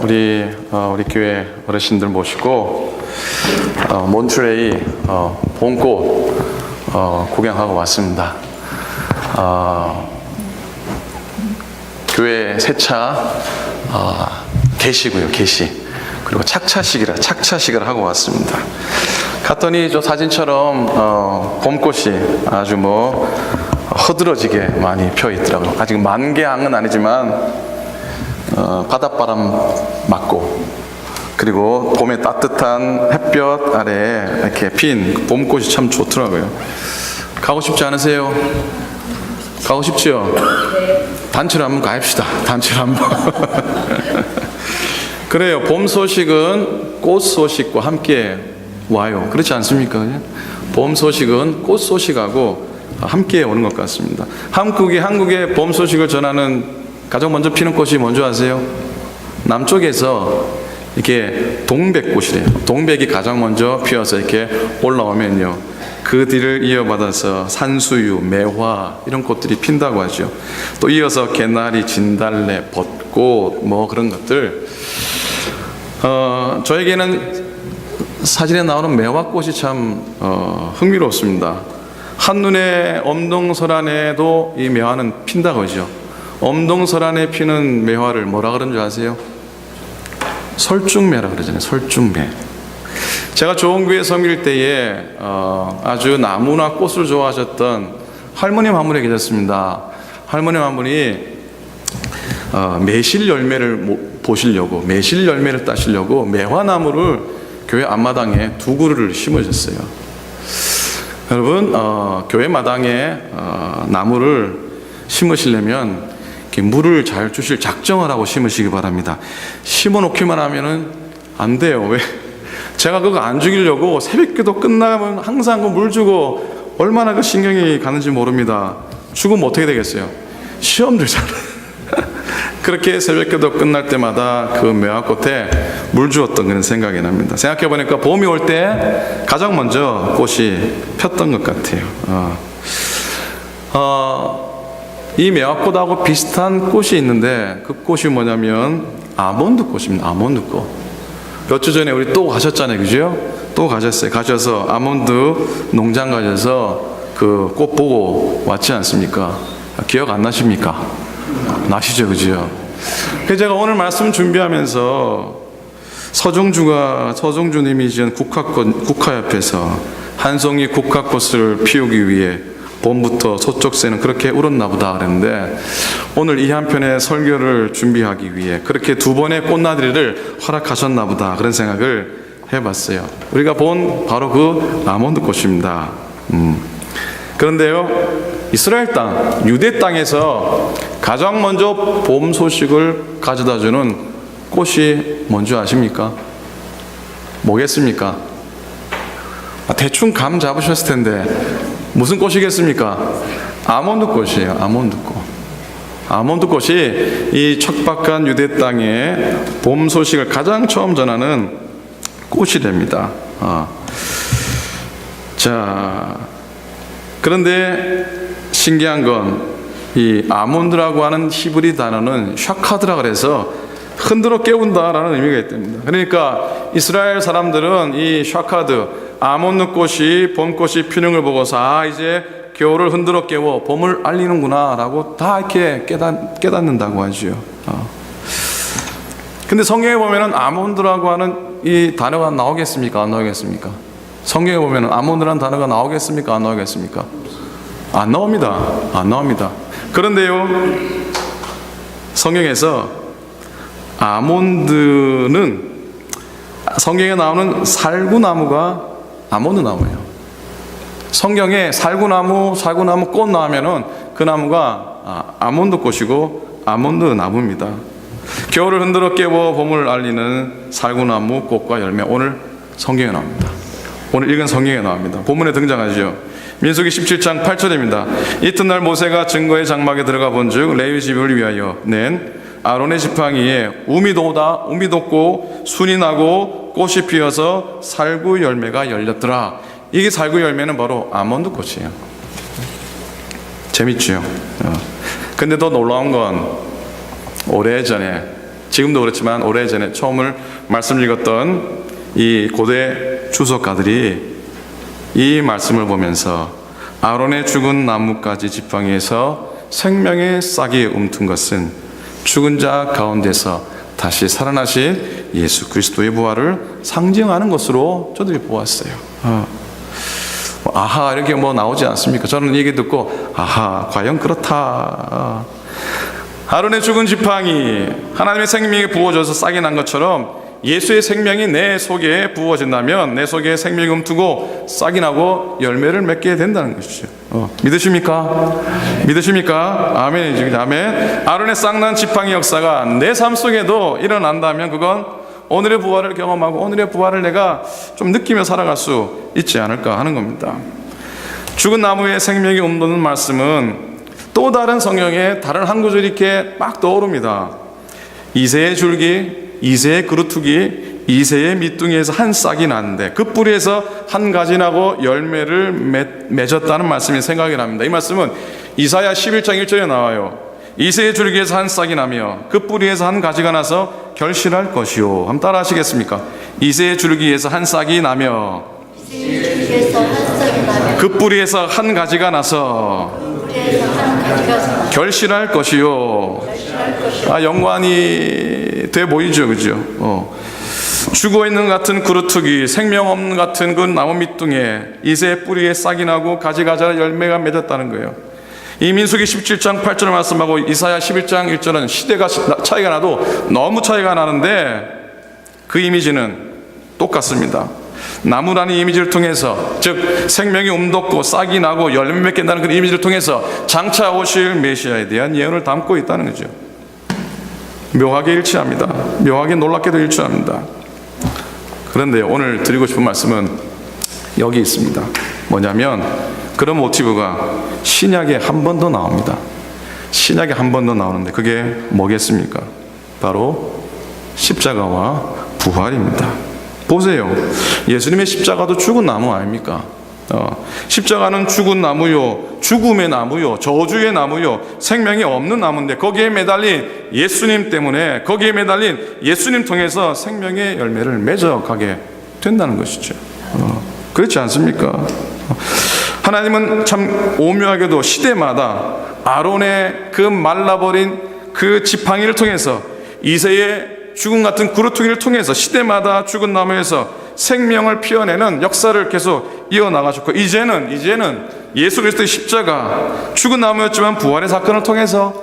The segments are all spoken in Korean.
우리 교회 어르신들 모시고 몬트레이 봄꽃 구경하고 왔습니다. 교회 세차 개시고요, 개시. 그리고 착차식을 하고 왔습니다. 갔더니 저 사진처럼 봄꽃이 아주 허드러지게 많이 펴 있더라고요. 아직 만개항은 아니지만 바닷바람 맞고, 그리고 봄의 따뜻한 햇볕 아래에 이렇게 핀 봄꽃이 참 좋더라고요. 가고 싶지 않으세요? 가고 싶죠? 단체로 한번 가입시다. 단체로 한번. 그래요. 봄 소식은 꽃 소식과 함께 와요. 그렇지 않습니까? 봄 소식은 꽃 소식하고 함께 오는 것 같습니다. 한국의 봄 소식을 전하는 가장 먼저 피는 꽃이 뭔지 아세요? 남쪽에서 이렇게 동백꽃이래요. 동백이 가장 먼저 피어서 이렇게 올라오면요, 그 뒤를 이어받아서 산수유, 매화 이런 꽃들이 핀다고 하죠. 또 이어서 개나리, 진달래, 벚꽃 그런 것들. 저에게는 사진에 나오는 매화꽃이 참 흥미롭습니다. 한눈에 엄동설안에도 이 매화는 핀다고 하죠. 엄동설안에 피는 매화를 뭐라 그러는 줄 아세요? 설중매라 그러잖아요. 설중매. 제가 좋은교회 섬길 때에 아주 나무나 꽃을 좋아하셨던 할머님 한 분이 계셨습니다. 할머님 한 분이 매실 열매를 보시려고, 매실 열매를 따시려고 매화나무를 교회 앞마당에 2그루를 심으셨어요. 여러분, 교회 마당에 나무를 심으시려면 물을 잘 주실 작정을 하고 심으시기 바랍니다. 심어 놓기만 하면은 안 돼요. 왜? 제가 그거 안 죽이려고 새벽기도 끝나면 항상 그 물 주고 얼마나 그 신경이 가는지 모릅니다. 죽으면 어떻게 되겠어요? 시험 들잖아요. 그렇게 새벽기도 끝날 때마다 그 매화꽃에 물 주었던 그런 생각이 납니다. 생각해보니까 봄이 올 때 가장 먼저 꽃이 폈던 것 같아요. 이 매화꽃하고 비슷한 꽃이 있는데 그 꽃이 뭐냐면 아몬드꽃입니다. 아몬드꽃. 몇 주 전에 우리 또 가셨잖아요, 그죠? 또 가셨어요. 가셔서 아몬드 농장 가셔서 그 꽃 보고 왔지 않습니까? 기억 안 나십니까? 나시죠, 그죠? 그래서 제가 오늘 말씀 준비하면서 서종주님이 지은 국화협에서 한 송이 국화꽃을 피우기 위해 봄부터 서쪽새는 그렇게 울었나 보다 그랬는데, 오늘 이 한편의 설교를 준비하기 위해 그렇게 2번의 꽃나들이를 허락하셨나 보다 그런 생각을 해봤어요. 우리가 본 바로 그 아몬드 꽃입니다. 그런데요, 이스라엘 땅, 유대 땅에서 가장 먼저 봄 소식을 가져다주는 꽃이 뭔지 아십니까? 뭐겠습니까? 대충 감 잡으셨을 텐데 무슨 꽃이겠습니까? 아몬드 꽃이에요. 아몬드꽃. 아몬드꽃이 이 척박한 유대 땅에 봄 소식을 가장 처음 전하는 꽃이 됩니다. 자, 그런데 신기한 건 이 아몬드라고 하는 히브리 단어는 샤카드라 그래서 흔들어 깨운다라는 의미가 있답니다. 그러니까 이스라엘 사람들은 이 샤카드, 아몬드 꽃이 봄꽃이 피는 걸 보고서 이제 겨울을 흔들어 깨워 봄을 알리는구나 라고 다 이렇게 깨닫는다고 하죠. 근데 성경에 보면은 아몬드라고 하는 이 단어가 나오겠습니까? 안 나오겠습니까? 성경에 보면은 아몬드라는 단어가 나오겠습니까? 안 나오겠습니까? 안 나옵니다. 안 나옵니다. 그런데요, 성경에서 아몬드는 성경에 나오는 살구나무가 아몬드 나무예요. 성경에 살구나무 꽃 나오면은 그 나무가 아몬드 꽃이고 아몬드 나무입니다. 겨울을 흔들어 깨워 봄을 알리는 살구나무 꽃과 열매, 오늘 성경에 나옵니다. 오늘 읽은 성경에 나옵니다. 본문에 등장하죠. 민수기 17장 8절입니다. 이튿날 모세가 증거의 장막에 들어가 본즉 레위 집을 위하여 낸 아론의 지팡이에 우미 돋고 순이 나고 꽃이 피어서 살구 열매가 열렸더라. 이게 살구 열매는 바로 아몬드 꽃이에요. 재밌죠? 근데 더 놀라운 건 오래전에 지금도 그렇지만 오래전에 처음을 말씀 읽었던 이 고대 주석가들이 이 말씀을 보면서 아론의 죽은 나뭇가지 지팡이에서 생명의 싹이 움튼 것은 죽은 자 가운데서 다시 살아나신 예수 그리스도의 부활을 상징하는 것으로 저들이 보았어요. 아하 이렇게 나오지 않습니까? 저는 얘기 듣고 아하 과연 그렇다. 아론의 죽은 지팡이, 하나님의 생명이 부어져서 싹이 난 것처럼 예수의 생명이 내 속에 부어진다면 내 속에 생명이 움트고 싹이 나고 열매를 맺게 된다는 것이죠. 믿으십니까? 믿으십니까? 아멘이죠. 아멘. 아론의 싹난 지팡이 역사가 내 삶 속에도 일어난다면 그건 오늘의 부활을 경험하고 오늘의 부활을 내가 좀 느끼며 살아갈 수 있지 않을까 하는 겁니다. 죽은 나무에 생명이 움도는 말씀은 또 다른 성경의 다른 한 구절이 이렇게 막 떠오릅니다. 이새의 줄기, 이새의 그루트기, 이새의 밑둥이에서 한 싹이 났는데 그 뿌리에서 한 가지 나고 열매를 맺었다는 말씀이 생각이 납니다. 이 말씀은 이사야 11장 1절에 나와요. 이새의 줄기에서 한 싹이 나며 그 뿌리에서 한 가지가 나서 결실할 것이요. 한번 따라 하시겠습니까? 이새의 줄기에서 한 싹이 나며 그 뿌리에서 한 가지가 나서 결실할 것이요. 연관이 돼 보이죠, 그죠? 죽어 있는 같은 그루트기, 생명 없는 같은 그 나무 밑둥에 이새의 뿌리에 싹이 나고 가지가 자라 열매가 맺었다는 거예요. 이 민수기 17장 8절 말씀하고 이사야 11장 1절은 시대가 차이가 나도 너무 차이가 나는데 그 이미지는 똑같습니다. 나무라는 이미지를 통해서, 즉 생명이 움돋고 싹이 나고 열매 맺겠다는 그 이미지를 통해서 장차 오실 메시아에 대한 예언을 담고 있다는 거죠. 묘하게 일치합니다. 묘하게 놀랍게도 일치합니다. 그런데 오늘 드리고 싶은 말씀은 여기 있습니다. 뭐냐면 그런 모티브가 신약에 한 번 더 나옵니다. 신약에 한 번 더 나오는데 그게 뭐겠습니까? 바로 십자가와 부활입니다. 보세요. 예수님의 십자가도 죽은 나무 아닙니까? 십자가는 죽은 나무요, 죽음의 나무요, 저주의 나무요, 생명이 없는 나무인데 거기에 매달린 예수님 때문에, 거기에 매달린 예수님 통해서 생명의 열매를 맺어가게 된다는 것이죠. 그렇지 않습니까? 하나님은 참 오묘하게도 시대마다 아론의 그 말라버린 그 지팡이를 통해서, 이새의 죽음 같은 그루트기를 통해서 시대마다 죽은 나무에서 생명을 피워내는 역사를 계속 이어나가셨고, 이제는 예수 그리스도의 십자가, 죽은 나무였지만 부활의 사건을 통해서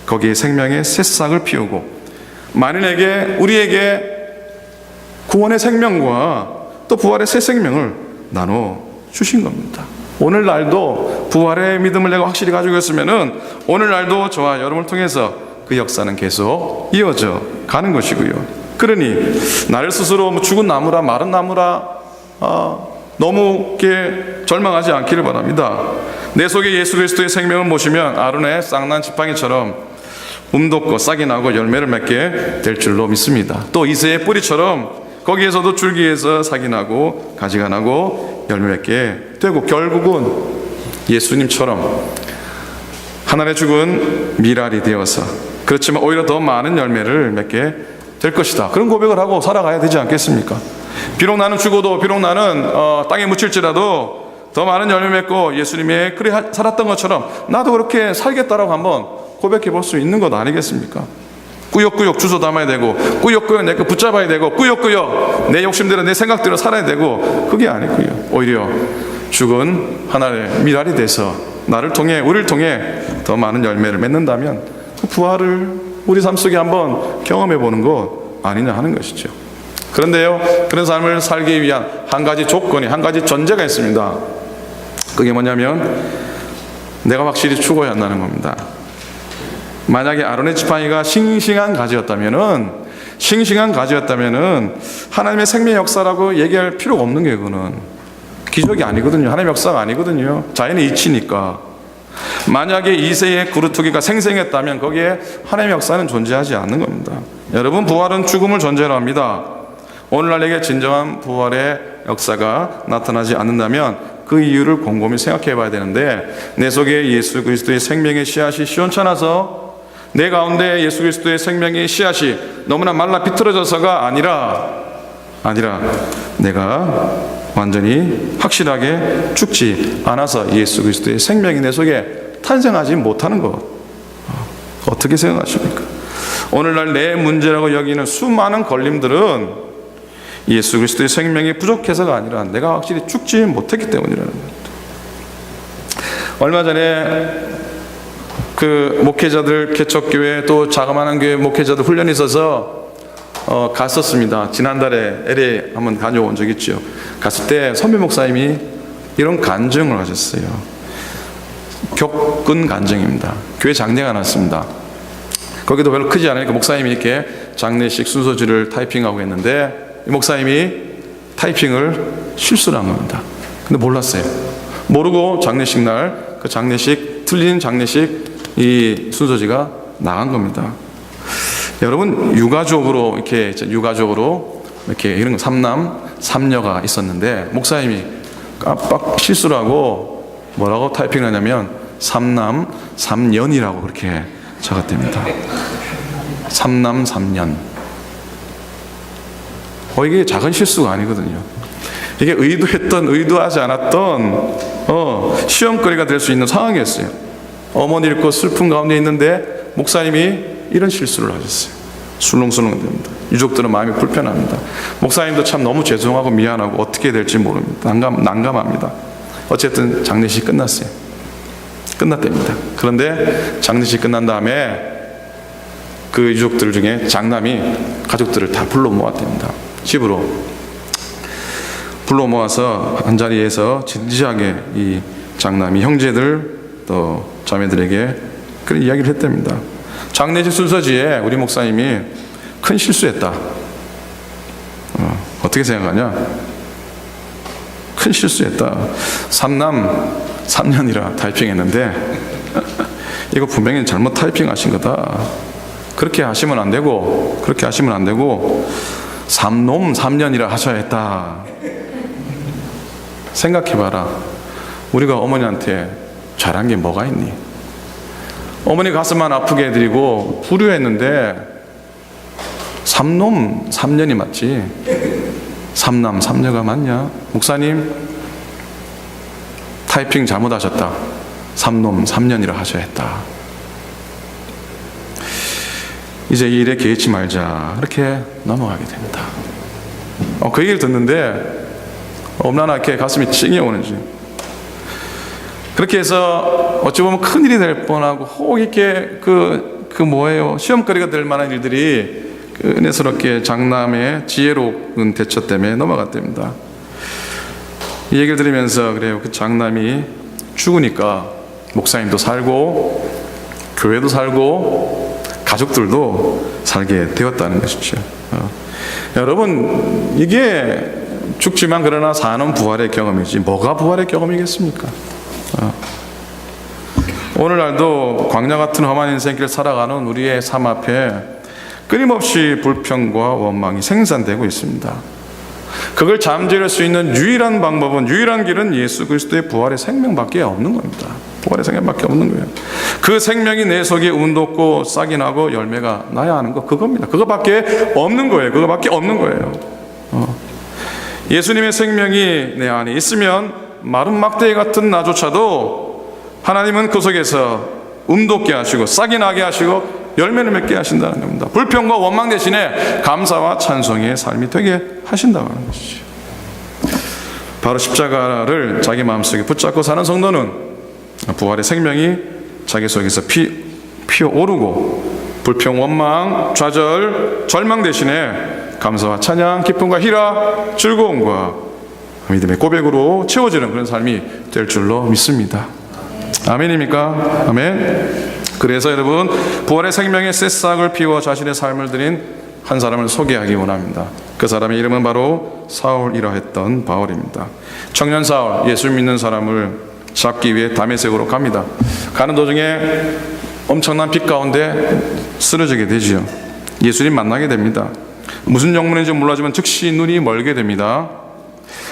거기에 생명의 새싹을 피우고 만인에게, 우리에게 구원의 생명과 또 부활의 새 생명을 나눠 주신 겁니다. 오늘날도 부활의 믿음을 내가 확실히 가지고 있으면은 오늘날도 저와 여러분을 통해서 그 역사는 계속 이어져 가는 것이고요. 그러니 나를 스스로 죽은 나무라, 마른 나무라 너무 절망하지 않기를 바랍니다. 내 속에 예수 그리스도의 생명을 모시면 아론의 싹난 지팡이처럼 움돋고 싹이 나고 열매를 맺게 될 줄로 믿습니다. 또 이새의 뿌리처럼 거기에서도 줄기에서 싹이 나고 가지가 나고 열매 맺게 되고, 결국은 예수님처럼 하늘에 죽은 미랄이 되어서, 그렇지만 오히려 더 많은 열매를 맺게 될 것이다. 그런 고백을 하고 살아가야 되지 않겠습니까? 비록 나는 죽어도, 비록 나는 땅에 묻힐지라도 더 많은 열매 맺고 예수님의 그래 살았던 것처럼 나도 그렇게 살겠다라고 한번 고백해 볼 수 있는 것 아니겠습니까? 꾸역꾸역 주워 담아야 되고, 꾸역꾸역 내 거 붙잡아야 되고, 꾸역꾸역 내 욕심대로 내 생각대로 살아야 되고, 그게 아니고요. 오히려 죽은 하나의 미랄이 돼서 나를 통해, 우리를 통해 더 많은 열매를 맺는다면 그 부활을 우리 삶 속에 한번 경험해 보는 것 아니냐 하는 것이죠. 그런데요, 그런 삶을 살기 위한 한 가지 조건이, 한 가지 전제가 있습니다. 그게 뭐냐면 내가 확실히 죽어야 한다는 겁니다. 만약에 아론의 지팡이가 싱싱한 가지였다면은 하나님의 생명 역사라고 얘기할 필요가 없는 게, 그거는 기적이 아니거든요. 하나님의 역사가 아니거든요. 자연의 이치니까. 만약에 이새의 그루트기가 생생했다면 거기에 하나님의 역사는 존재하지 않는 겁니다. 여러분, 부활은 죽음을 전제로 합니다. 오늘날 내게 진정한 부활의 역사가 나타나지 않는다면 그 이유를 곰곰이 생각해 봐야 되는데, 내 속에 예수 그리스도의 생명의 씨앗이 시원찮아서 내 가운데 예수 그리스도의 생명의 씨앗이 너무나 말라 비틀어져서가 아니라 내가 완전히 확실하게 죽지 않아서 예수 그리스도의 생명이 내 속에 탄생하지 못하는 것, 어떻게 생각하십니까? 오늘날 내 문제라고 여기는 수많은 걸림들은 예수 그리스도의 생명이 부족해서가 아니라 내가 확실히 죽지 못했기 때문이라는 겁니다. 얼마 전에 그 목회자들, 개척교회 또 자그마한 교회 목회자들 훈련이 있어서 갔었습니다. 지난달에 LA 한번 다녀온 적 있죠. 갔을 때 선배 목사님이 이런 간증을 하셨어요. 겪은 간증입니다. 교회 장례가 났습니다. 거기도 별로 크지 않으니까 목사님이 이렇게 장례식 순서지를 타이핑하고 있는데 이 목사님이 타이핑을 실수를 한 겁니다. 근데 몰랐어요. 모르고 장례식 날 그 장례식, 틀린 장례식 이 순서지가 나간 겁니다. 여러분, 유가족으로 이렇게 이런 삼남 삼녀가 있었는데 목사님이 깜빡 실수를 하고 뭐라고 타이핑을 하냐면 삼남 삼년이라고 그렇게 적었답니다. 삼남 삼년. 이게 작은 실수가 아니거든요. 이게 의도하지 않았던 시험거리가 될 수 있는 상황이었어요. 어머니 잃고 슬픈 가운데 있는데 목사님이 이런 실수를 하셨어요. 술렁술렁 됩니다. 유족들은 마음이 불편합니다. 목사님도 참 너무 죄송하고 미안하고 어떻게 될지 모릅니다. 난감합니다. 어쨌든 장례식 끝났어요. 끝났답니다. 그런데 장례식 끝난 다음에 그 유족들 중에 장남이 가족들을 다 불러 모았답니다. 집으로 불러 모아서 한자리에서 진지하게 이 장남이 형제들 또 자매들에게 그런 이야기를 했답니다. 장례식 순서지에 우리 목사님이 큰 실수했다. 어떻게 생각하냐? 큰 실수했다. 삼남 삼년이라 타이핑했는데 이거 분명히 잘못 타이핑하신 거다. 그렇게 하시면 안 되고 삼놈 삼년이라 하셔야 했다. 생각해봐라. 우리가 어머니한테 잘한 게 뭐가 있니? 어머니 가슴만 아프게 해드리고 불효했는데 삼놈 삼년이 맞지 삼남 삼녀가 맞냐? 목사님 타이핑 잘못하셨다. 삼놈 삼년이라 하셔야 했다. 이제 이 일에 개의치 말자 이렇게 넘어가게 됩니다. 그 얘기를 듣는데 얼마나 이렇게 가슴이 찡이 오는지. 그렇게 해서 어찌 보면 큰일이 될 뻔하고 혹 이렇게 시험거리가 될 만한 일들이 은혜스럽게 장남의 지혜로운 대처 때문에 넘어갔답니다. 이 얘기를 들으면서 그래요. 그 장남이 죽으니까 목사님도 살고 교회도 살고 가족들도 살게 되었다는 것이죠. 여러분, 이게 죽지만 그러나 사는 부활의 경험이지 뭐가 부활의 경험이겠습니까? 오늘날도 광야 같은 험한 인생길을 살아가는 우리의 삶 앞에 끊임없이 불평과 원망이 생산되고 있습니다. 그걸 잠재울 수 있는 유일한 방법은, 유일한 길은 예수 그리스도의 부활의 생명밖에 없는 겁니다. 부활의 생명밖에 없는 거예요. 그 생명이 내 속에 운돋고 싹이 나고 열매가 나야 하는 거, 그겁니다. 그거밖에 없는 거예요. 예수님의 생명이 내 안에 있으면 마른 막대기 같은 나조차도 하나님은 그 속에서 운돋게 하시고 싹이 나게 하시고 열매를 맺게 하신다는 겁니다. 불평과 원망 대신에 감사와 찬송의 삶이 되게 하신다고 하는 것이죠. 바로 십자가를 자기 마음속에 붙잡고 사는 성도는 부활의 생명이 자기 속에서 피어오르고 불평, 원망, 좌절, 절망 대신에 감사와 찬양, 기쁨과 희락, 즐거움과 믿음의 고백으로 채워지는 그런 삶이 될 줄로 믿습니다. 아멘입니까? 아멘. 그래서 여러분, 부활의 생명의 새싹을 피워 자신의 삶을 드린 한 사람을 소개하기 원합니다. 그 사람의 이름은 바로 사울이라 했던 바울입니다. 청년 사울, 예수 믿는 사람을 잡기 위해 다메섹으로 갑니다. 가는 도중에 엄청난 빛 가운데 쓰러지게 되지요. 예수님 만나게 됩니다. 무슨 영문인지 몰라지만 즉시 눈이 멀게 됩니다.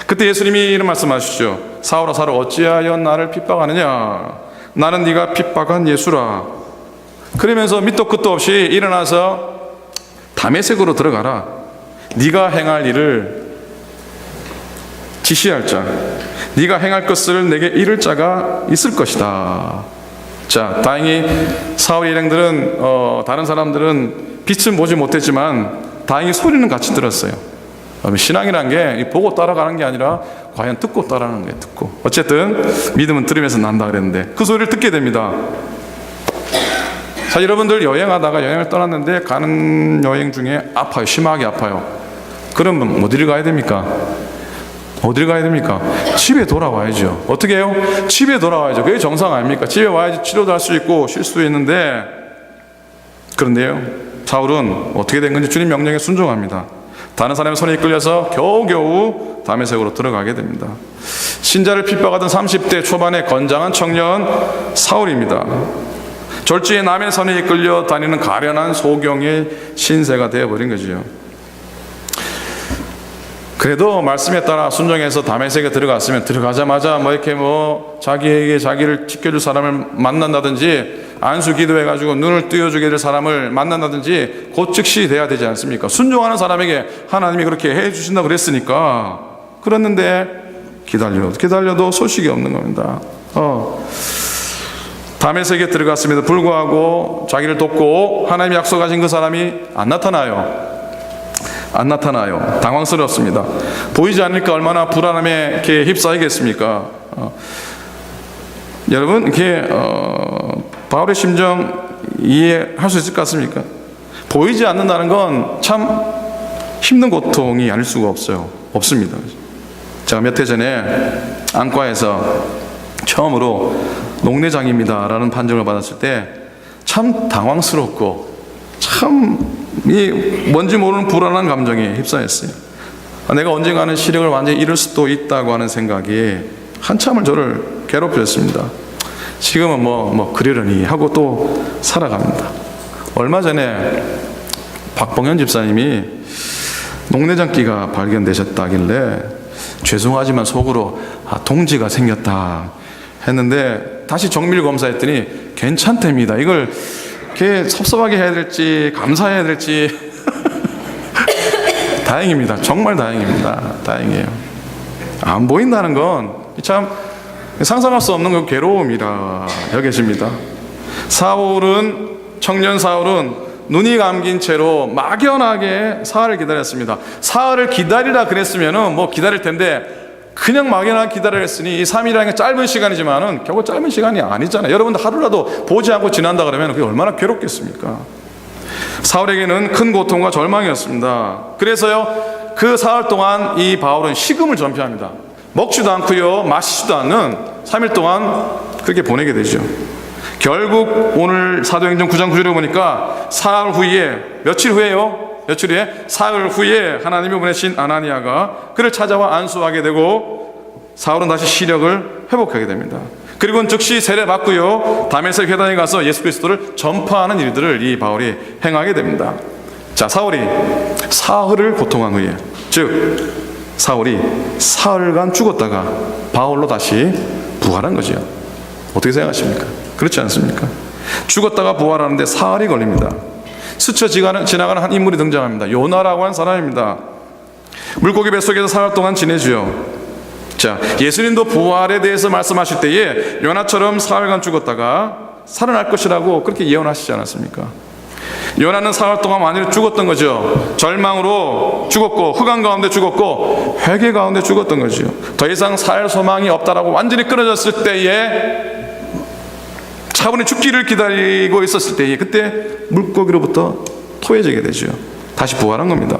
그때 예수님이 이런 말씀하시죠. 사울아 사울아 어찌하여 나를 핍박하느냐? 나는 네가 핍박한 예수라. 그러면서 밑도 끝도 없이 일어나서 다메섹으로 들어가라. 네가 행할 일을 지시할 자, 네가 행할 것을 내게 이를 자가 있을 것이다. 자, 다행히 사울의 일행들은 다른 사람들은 빛은 보지 못했지만 다행히 소리는 같이 들었어요. 신앙이란 게 보고 따라가는 게 아니라 과연 듣고 따라가는 거예요. 듣고. 어쨌든 믿음은 들으면서 난다 그랬는데 그 소리를 듣게 됩니다. 자, 여러분들 여행하다가 여행을 떠났는데 가는 여행 중에 아파요. 심하게 아파요. 그러면 어디를 가야 됩니까? 어디를 가야 됩니까? 집에 돌아와야죠. 어떻게 해요? 집에 돌아와야죠. 그게 정상 아닙니까? 집에 와야지 치료도 할 수 있고 쉴 수도 있는데, 그런데요, 사울은 어떻게 된 건지 주님 명령에 순종합니다. 다른 사람의 손에 이끌려서 겨우겨우 다메섹으로 들어가게 됩니다. 신자를 핍박하던 30대 초반의 건장한 청년 사울입니다. 졸지에 남의 손에 이끌려 다니는 가련한 소경의 신세가 되어버린 거지요. 그래도 말씀에 따라 순종해서 다메섹에 들어갔으면 들어가자마자 이렇게 자기에게 자기를 지켜줄 사람을 만난다든지 안수 기도해가지고 눈을 띄워주게 될 사람을 만난다든지 곧 즉시 돼야 되지 않습니까? 순종하는 사람에게 하나님이 그렇게 해주신다고 그랬으니까. 그랬는데 기다려도 소식이 없는 겁니다. 다메섹에 들어갔음에도 불구하고 자기를 돕고 하나님이 약속하신 그 사람이 안 나타나요. 당황스럽습니다. 보이지 않으니까 얼마나 불안함에 이렇게 휩싸이겠습니까? 여러분, 이렇게 바울의 심정 이해할 수 있을 것 같습니까? 보이지 않는다는 건 참 힘든 고통이 아닐 수가 없습니다. 제가 몇 해 전에 안과에서 처음으로 녹내장입니다 라는 판정을 받았을 때 참 당황스럽고 참 뭔지 모르는 불안한 감정에 휩싸였어요. 내가 언젠가는 시력을 완전히 잃을 수도 있다고 하는 생각이 한참을 저를 괴롭혔습니다. 지금은 그러려니 하고 또 살아갑니다. 얼마 전에 박봉현 집사님이 녹내장기가 발견되셨다길래 죄송하지만 속으로 동지가 생겼다 했는데 다시 정밀 검사했더니 괜찮답니다. 이걸 이렇게 섭섭하게 해야 될지 감사해야 될지 다행입니다. 정말 다행입니다. 다행이에요. 안 보인다는 건 참 상상할 수 없는 그 괴로움이라 여겨집니다. 청년 사울은 눈이 감긴 채로 막연하게 사흘을 기다렸습니다. 사흘을 기다리라 그랬으면은 기다릴 텐데 그냥 막연하게 기다리라 했으니 이 3일이라는 게 짧은 시간이지만은 결국 짧은 시간이 아니잖아요. 여러분들 하루라도 보지 않고 지난다 그러면 그게 얼마나 괴롭겠습니까? 사울에게는 큰 고통과 절망이었습니다. 그래서요, 그 사흘 동안 이 바울은 식음을 전폐합니다. 먹지도 않고요, 마시지도 않는 3일 동안 그렇게 보내게 되죠. 결국 오늘 사도행전 9장 9절에 보니까 사흘 후에 사흘 후에 하나님이 보내신 아나니아가 그를 찾아와 안수하게 되고 사울은 다시 시력을 회복하게 됩니다. 그리고는 즉시 세례받고요, 다메섹 회당에 가서 예수 그리스도를 전파하는 일들을 이 바울이 행하게 됩니다. 자, 사울이 사흘을 고통한 후에, 즉 사울이 사흘간 죽었다가 바울로 다시 부활한 거죠. 어떻게 생각하십니까? 그렇지 않습니까? 죽었다가 부활하는데 사흘이 걸립니다. 스쳐 지나가는 한 인물이 등장합니다. 요나라고 하는 사람입니다. 물고기 뱃속에서 사흘 동안 지내죠. 자, 예수님도 부활에 대해서 말씀하실 때에 요나처럼 사흘간 죽었다가 살아날 것이라고 그렇게 예언하시지 않았습니까? 요나는 사흘 동안 완전히 죽었던 거죠. 절망으로 죽었고, 흑암 가운데 죽었고, 회개 가운데 죽었던 거죠. 더 이상 살 소망이 없다라고 완전히 끊어졌을 때에, 차분히 죽기를 기다리고 있었을 때에, 그때 물고기로부터 토해지게 되죠. 다시 부활한 겁니다.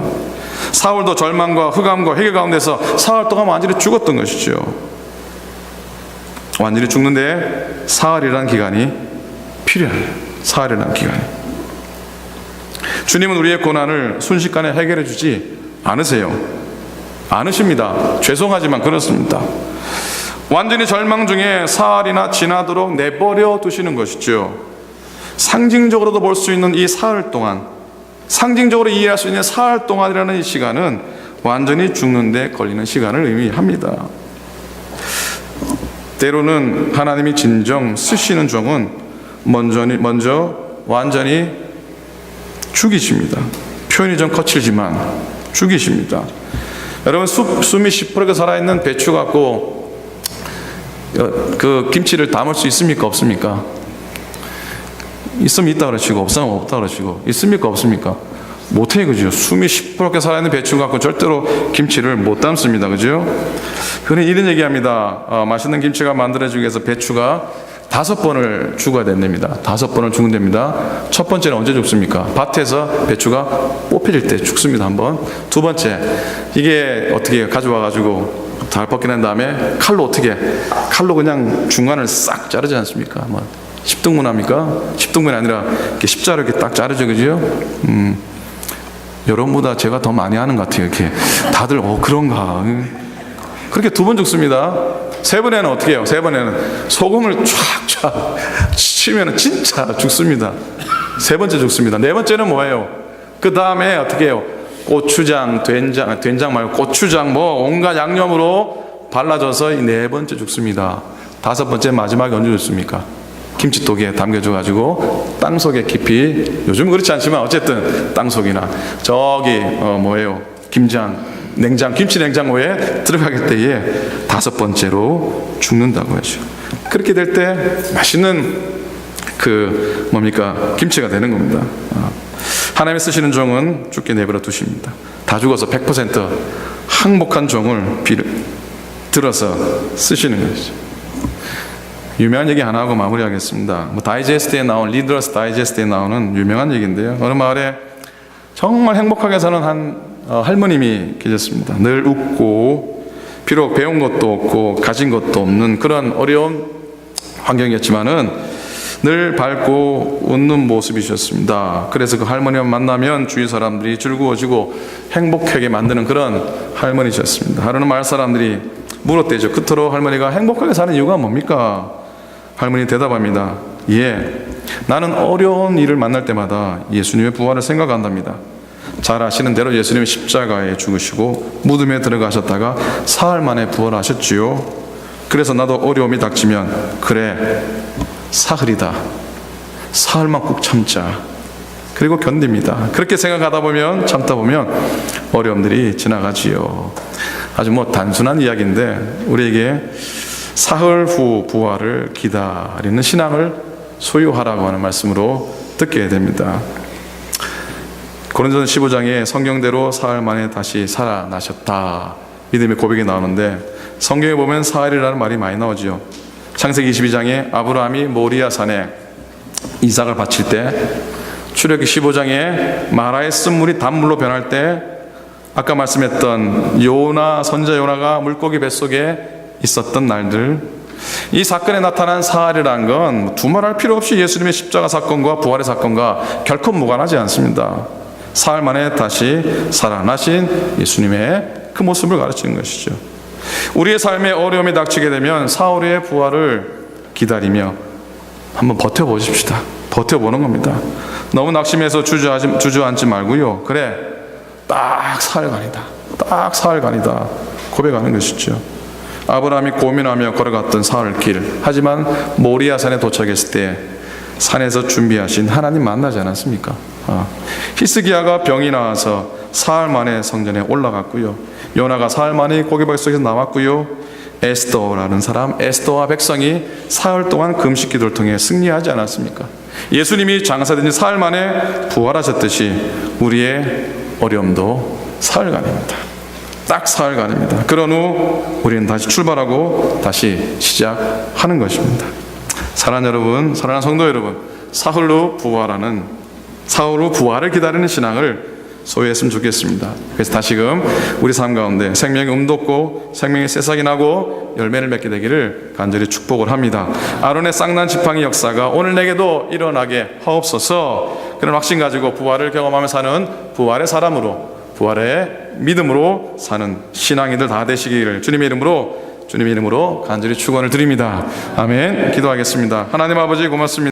사울도 절망과 흑암과 회개 가운데서 사흘 동안 완전히 죽었던 것이죠. 완전히 죽는데 사흘이라는 기간이 필요해요. 사흘이라는 기간이. 주님은 우리의 고난을 순식간에 해결해 주지 않으십니다. 죄송하지만 그렇습니다. 완전히 절망 중에 사흘이나 지나도록 내버려 두시는 것이죠. 상징적으로도 볼 수 있는 이 사흘 동안, 상징적으로 이해할 수 있는 사흘 동안이라는 이 시간은 완전히 죽는데 걸리는 시간을 의미합니다. 때로는 하나님이 진정 쓰시는 종은 먼저 완전히 죽이십니다. 표현이 좀 거칠지만 죽이십니다. 여러분, 숨이 시퍼렇게 살아있는 배추 갖고 그 김치를 담을 수 있습니까? 없습니까? 있으면 있다 그러시고 없으면 없다 그러시고, 있습니까? 없습니까? 못해, 그죠? 숨이 시퍼렇게 살아있는 배추 갖고 절대로 김치를 못 담습니다, 그죠? 그는 이런 얘기합니다. 맛있는 김치가 만들어지기 위해서 배추가 5번을 죽어야 된답니다. 5번을 죽는답니다. 첫 번째는 언제 죽습니까? 밭에서 배추가 뽑힐 때 죽습니다, 한번. 두 번째, 이게 어떻게 해요? 가져와가지고 잘 벗겨낸 다음에 칼로 어떻게, 칼로 그냥 중간을 싹 자르지 않습니까? 뭐 10등분 합니까? 10등분이 아니라 이렇게 십자로 이렇게 딱 자르죠, 그죠? 여러분보다 제가 더 많이 하는 것 같아요. 이렇게 다들 그런가. 그렇게 2번 죽습니다. 3번에는 어떻게 해요? 3번에는 소금을 쫙쫙 치면 진짜 죽습니다. 3번째 죽습니다. 4번째는 뭐예요? 그 다음에 어떻게 해요? 고추장, 된장 말고 고추장 뭐 온갖 양념으로 발라줘서 이 4번째 죽습니다. 5번째 마지막에 언제 죽습니까? 김치독에 담겨줘가지고 땅속에 깊이, 요즘은 그렇지 않지만 어쨌든 땅속이나 저기 뭐예요? 냉장, 김치 냉장고에 들어가길 때에 5번째로 죽는다고 하죠. 그렇게 될 때 맛있는 김치가 되는 겁니다. 하나님이 쓰시는 종은 죽게 내버려 두십니다. 다 죽어서 100% 항복한 종을 들어서 쓰시는 것이죠. 유명한 얘기 하나 하고 마무리하겠습니다. 다이제스트에 나온, 리더스 다이제스트에 나오는 유명한 얘기인데요. 어느 마을에 정말 행복하게 사는 한 할머님이 계셨습니다. 늘 웃고, 비록 배운 것도 없고 가진 것도 없는 그런 어려운 환경이었지만은 늘 밝고 웃는 모습이셨습니다. 그래서 그 할머니만 만나면 주위 사람들이 즐거워지고 행복하게 만드는 그런 할머니셨습니다. 하루는 마을 사람들이 물었대죠. 그토록 할머니가 행복하게 사는 이유가 뭡니까? 할머니 대답합니다. 나는 어려운 일을 만날 때마다 예수님의 부활을 생각한답니다. 잘 아시는 대로 예수님이 십자가에 죽으시고 무덤에 들어가셨다가 사흘 만에 부활하셨지요. 그래서 나도 어려움이 닥치면, 그래, 사흘이다, 사흘만 꾹 참자, 그리고 견딥니다. 그렇게 생각하다 보면, 참다 보면 어려움들이 지나가지요. 아주 단순한 이야기인데 우리에게 사흘 후 부활을 기다리는 신앙을 소유하라고 하는 말씀으로 듣게 됩니다. 고린도전서 15장에 성경대로 사흘 만에 다시 살아나셨다, 믿음의 고백이 나오는데, 성경에 보면 사흘이라는 말이 많이 나오죠. 창세기 22장에 아브라함이 모리아 산에 이삭을 바칠 때, 출애굽기 15장에 마라의 쓴물이 단물로 변할 때, 아까 말씀했던 선자 요나가 물고기 뱃속에 있었던 날들, 이 사건에 나타난 사흘이라는 건 두말할 필요 없이 예수님의 십자가 사건과 부활의 사건과 결코 무관하지 않습니다. 사흘 만에 다시 살아나신 예수님의 그 모습을 가르치는 것이죠. 우리의 삶에 어려움이 닥치게 되면 사흘의 부활을 기다리며 한번 버텨보십시다. 버텨보는 겁니다. 너무 낙심해서 주저앉지 말고요. 그래, 딱 사흘간이다, 딱 사흘간이다 고백하는 것이죠. 아브라함이 고민하며 걸어갔던 사흘길, 하지만 모리아산에 도착했을 때 산에서 준비하신 하나님 만나지 않았습니까? 히스기야가 병이 나와서 사흘 만에 성전에 올라갔고요. 요나가 사흘 만에 고기밥 속에서 나왔고요. 에스더라는 사람, 에스더와 백성이 사흘 동안 금식 기도를 통해 승리하지 않았습니까? 예수님이 장사된 지 사흘 만에 부활하셨듯이 우리의 어려움도 사흘간입니다. 딱 사흘간입니다. 그런 후 우리는 다시 출발하고 다시 시작하는 것입니다. 사랑하는 여러분, 사랑하는 성도 여러분, 사흘 후 부활을 기다리는 신앙을 소유했으면 좋겠습니다. 그래서 다시금 우리 삶 가운데 생명의 돋고 생명의 새싹이 나고 열매를 맺게 되기를 간절히 축복을 합니다. 아론의 쌍난 지팡이 역사가 오늘 내게도 일어나게 하옵소서. 그런 확신 가지고 부활을 경험하며 사는 부활의 사람으로, 부활의 믿음으로 사는 신앙인들 다 되시기를 주님의 이름으로 간절히 축원을 드립니다. 아멘. 기도하겠습니다. 하나님 아버지 고맙습니다.